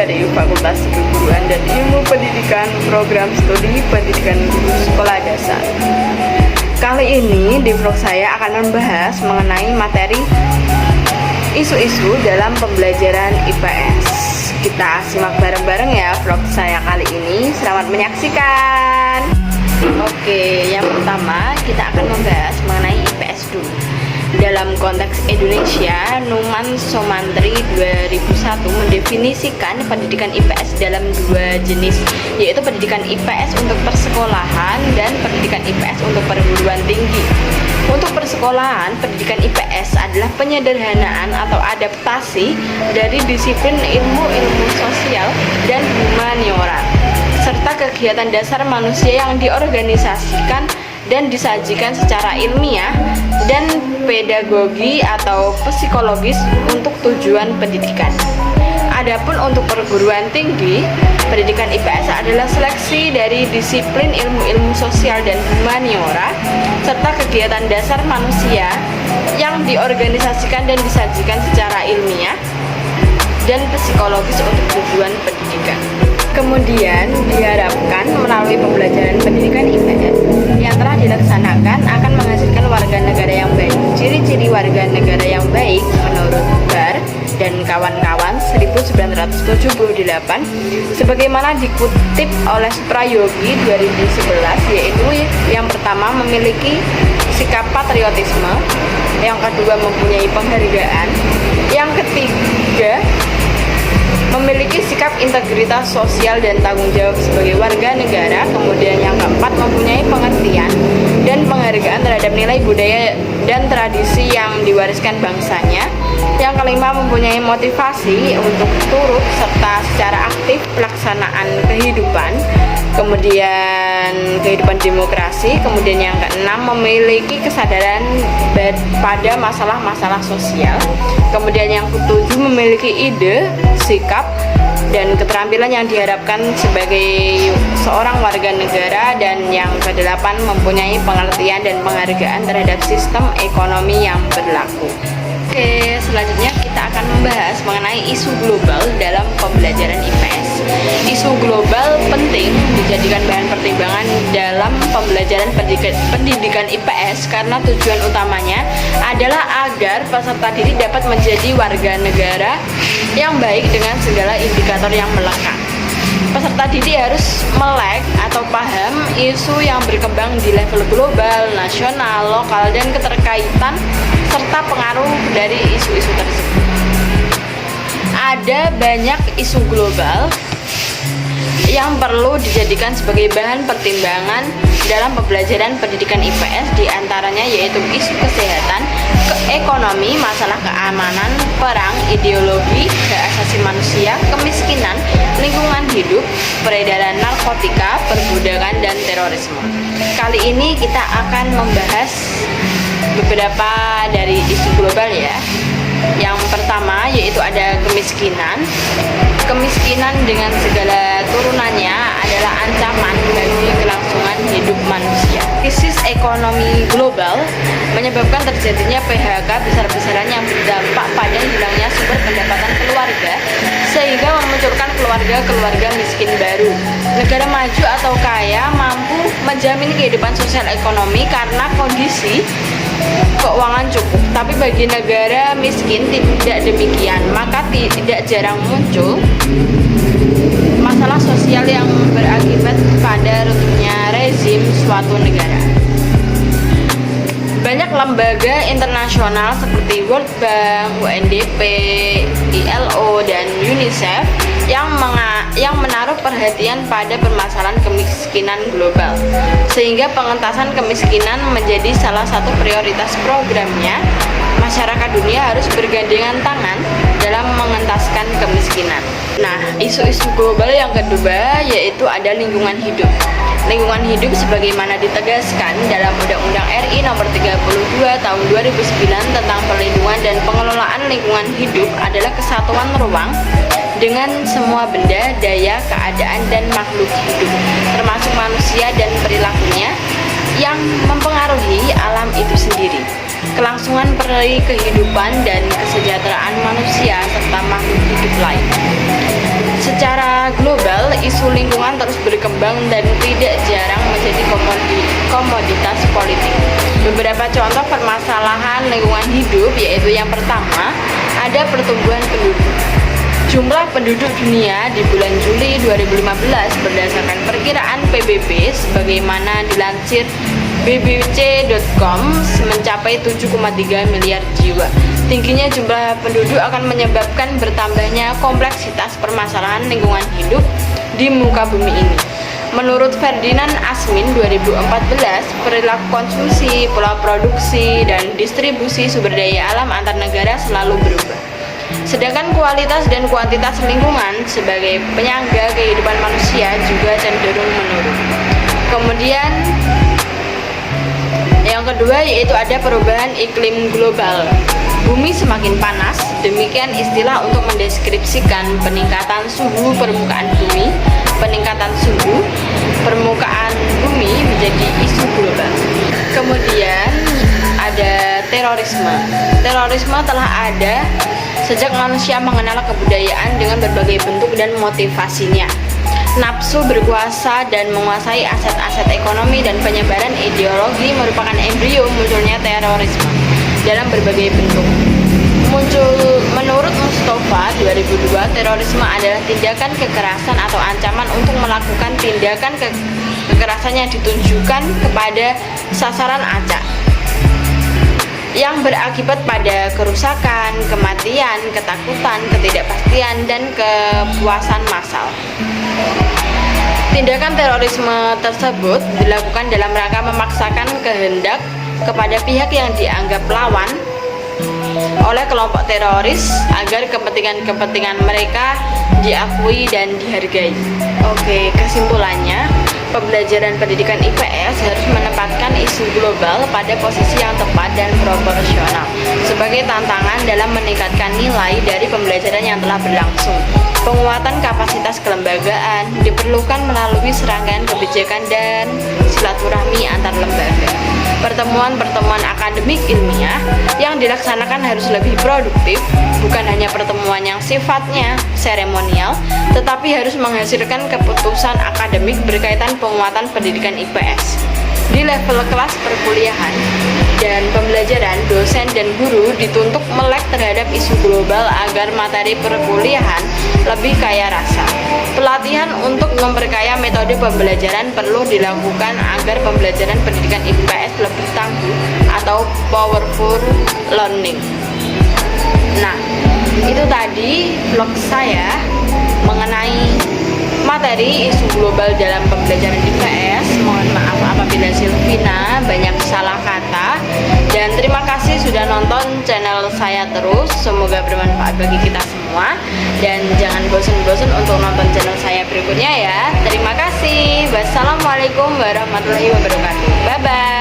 dari Fakultas Keguruan dan Ilmu Pendidikan Program Studi Pendidikan Guru Sekolah Dasar. Kali ini di vlog saya akan membahas mengenai materi isu-isu dalam pembelajaran IPS. Kita simak bareng-bareng ya vlog saya kali ini. Selamat menyaksikan. Oke, yang pertama kita akan membahas mengenai IPS dulu. Dalam konteks Indonesia, Numan Somantri 2001 mendefinisikan pendidikan IPS dalam dua jenis, yaitu pendidikan IPS untuk persekolahan dan pendidikan IPS untuk perguruan tinggi. Untuk persekolahan, pendidikan IPS adalah penyederhanaan atau adaptasi dari disiplin ilmu-ilmu sosial dan humaniora, serta kegiatan dasar manusia yang diorganisasikan dan disajikan secara ilmiah dan pedagogi atau psikologis untuk tujuan pendidikan. Adapun untuk perguruan tinggi, pendidikan IPS adalah seleksi dari disiplin ilmu-ilmu sosial dan humaniora serta kegiatan dasar manusia yang diorganisasikan dan disajikan secara ilmiah dan psikologis untuk tujuan pendidikan. Kemudian diharapkan melalui pembelajaran pendidikan IPS yang telah dilaksanakan akan menghasilkan warga negara yang baik. Ciri-ciri warga negara yang baik menurut Bar dan kawan-kawan 1978 sebagaimana dikutip oleh Suprayogi 2011, yaitu yang pertama memiliki sikap patriotisme, yang kedua mempunyai penghargaan, yang ketiga memiliki sikap integritas sosial dan tanggung jawab sebagai warga negara, kemudian yang keempat mempunyai pengertian dan penghargaan terhadap nilai budaya dan tradisi yang diwariskan bangsanya, yang kelima mempunyai motivasi untuk turut serta secara aktif pelaksanaan kehidupan, kemudian kehidupan demokrasi, kemudian yang keenam memiliki kesadaran pada masalah-masalah sosial, kemudian yang ketujuh memiliki ide, sikap, dan keterampilan yang diharapkan sebagai seorang warga negara, dan yang kedelapan mempunyai pengertian dan penghargaan terhadap sistem ekonomi yang berlaku. Oke, selanjutnya kita akan membahas mengenai isu global dalam pembelajaran IPS. Isu global penting dijadikan bahan pertimbangan dalam pembelajaran pendidikan IPS karena tujuan utamanya adalah agar peserta didik dapat menjadi warga negara yang baik dengan segala indikator yang melekat. Peserta didik harus melek atau paham isu yang berkembang di level global, nasional, lokal, dan keterkaitan serta pengaruh dari isu-isu tersebut. Ada banyak isu global yang perlu dijadikan sebagai bahan pertimbangan dalam pembelajaran pendidikan IPS, diantaranya yaitu isu kesehatan, ekonomi, masalah keamanan, perang, ideologi, hak asasi manusia, kemiskinan, lingkungan hidup, peredaran narkotika, perbudakan, dan terorisme. Kali ini kita akan membahas beberapa dari isu global ya. Yang pertama yaitu ada kemiskinan. Kemiskinan dengan segala turunannya adalah ancaman bagi kelangsungan hidup manusia. Krisis ekonomi global menyebabkan terjadinya PHK besar-besaran yang berdampak pada hilangnya sumber pendapatan keluarga, sehingga memunculkan keluarga-keluarga miskin baru. Negara maju atau kaya mampu menjamin kehidupan sosial ekonomi karena kondisi keuangan cukup, tapi bagi negara miskin tidak demikian, maka tidak jarang muncul masalah sosial yang berakibat pada runtuhnya rezim suatu negara. Banyak lembaga internasional seperti World Bank, UNDP, ILO, dan UNICEF yang menaruh perhatian pada permasalahan kemiskinan global, sehingga pengentasan kemiskinan menjadi salah satu prioritas programnya. Masyarakat dunia harus bergandengan tangan dalam mengentaskan kemiskinan. Nah, isu-isu global yang kedua yaitu ada lingkungan hidup. Lingkungan hidup sebagaimana ditegaskan dalam Undang-Undang RI Nomor 32 Tahun 2009 tentang perlindungan dan pengelolaan lingkungan hidup adalah kesatuan ruang dengan semua benda, daya, keadaan, dan makhluk hidup, termasuk manusia dan perilakunya yang mempengaruhi alam itu sendiri. Kelangsungan peri kehidupan dan kesejahteraan manusia serta makhluk hidup lain. isu lingkungan terus berkembang dan tidak jarang menjadi komoditas politik. Beberapa contoh permasalahan lingkungan hidup yaitu yang pertama, ada pertumbuhan penduduk. Jumlah penduduk dunia di bulan Juli 2015 berdasarkan perkiraan PBB sebagaimana dilansir bbc.com mencapai 7,3 miliar jiwa. Tingginya jumlah penduduk akan menyebabkan bertambahnya kompleksitas permasalahan lingkungan hidup di muka bumi ini. Menurut Ferdinand Asmin 2014, perilaku konsumsi, pola produksi, dan distribusi sumber daya alam antar negara selalu berubah. Sedangkan kualitas dan kuantitas lingkungan sebagai penyangga kehidupan manusia juga cenderung menurun. Kemudian yang kedua yaitu ada perubahan iklim global. Bumi semakin panas, demikian istilah untuk mendeskripsikan peningkatan suhu permukaan bumi. Peningkatan suhu permukaan bumi menjadi isu global. Kemudian ada terorisme. Terorisme telah ada sejak manusia mengenal kebudayaan dengan berbagai bentuk dan motivasinya. Nafsu berkuasa dan menguasai aset-aset ekonomi dan penyebaran ideologi merupakan embrio munculnya terorisme dalam berbagai bentuk. Menurut Mustafa 2002, terorisme adalah tindakan kekerasan atau ancaman untuk melakukan tindakan kekerasan yang ditunjukkan kepada sasaran acak yang berakibat pada kerusakan, kematian, ketakutan, ketidakpastian, dan kepuasan massal. Tindakan terorisme tersebut dilakukan dalam rangka memaksakan kehendak kepada pihak yang dianggap lawan oleh kelompok teroris agar kepentingan-kepentingan mereka diakui dan dihargai. Oke, kesimpulannya, pembelajaran pendidikan IPS harus menempatkan isu global pada posisi yang tepat dan proporsional sebagai tantangan dalam meningkatkan nilai dari pembelajaran yang telah berlangsung. Penguatan kapasitas kelembagaan diperlukan melalui serangkaian kebijakan dan silaturahmi antar lembaga. Pertemuan-pertemuan akademik ilmiah yang dilaksanakan harus lebih produktif, bukan hanya pertemuan yang sifatnya seremonial, tetapi harus menghasilkan keputusan akademik berkaitan penguatan pendidikan IPS. Di level kelas perkuliahan dan pembelajaran, dosen dan guru dituntut melek terhadap isu global agar materi perkuliahan lebih kaya rasa. Pelatihan untuk memperkaya metode pembelajaran perlu dilakukan agar pembelajaran pendidikan IPS lebih tangguh atau powerful learning. Nah, itu tadi vlog saya mengenai materi isu global dalam pembelajaran IPS. Mohon maaf apabila Silvina banyak salah kata, dan terima kasih sudah nonton channel saya terus. Semoga bermanfaat bagi kita semua, dan jangan bosan-bosan untuk nonton channel saya berikutnya ya. Terima kasih. Wassalamualaikum warahmatullahi wabarakatuh. Bye bye.